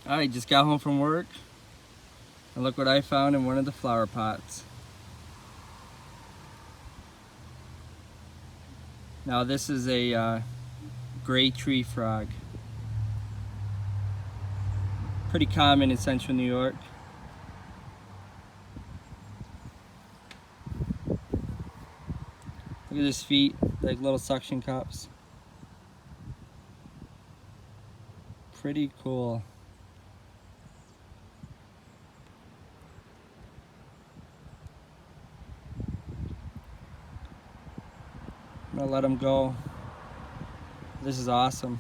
Alright, just got home from work, and look what I found in one of the flower pots. Now this is a gray tree frog. Pretty common in central New York. Look at his feet, like little suction cups. Pretty cool. I'm gonna let him go. This is awesome.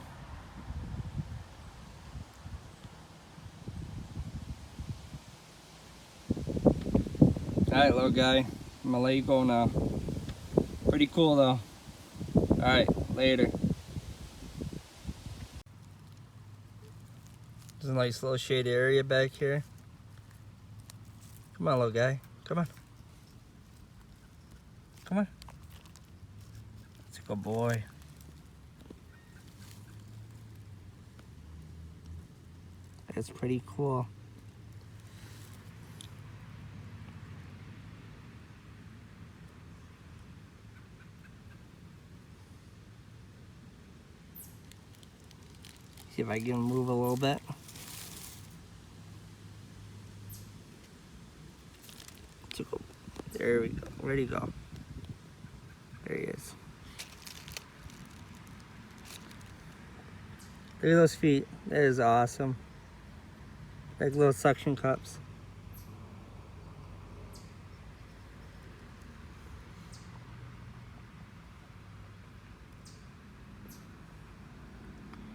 Alright, little guy, I'm gonna let you go now. Pretty cool though. Alright, later. There's a nice little shaded area back here. Come on, little guy. Come on. Come on. That's a good boy. That's pretty cool. See if I can move a little bit. There we go. Where'd he go? There he is. Look at those feet. That is awesome. Like little suction cups.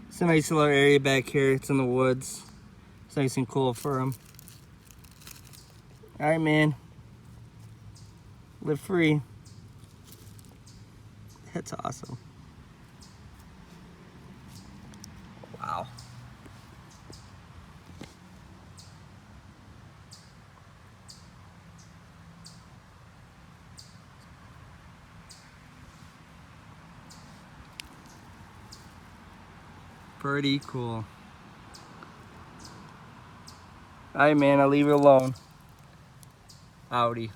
It's a nice little area back here. It's in the woods. It's nice and cool for him. Alright, man. Live free. That's awesome. Wow. Pretty cool. Alright, man, I'll leave you alone. Howdy.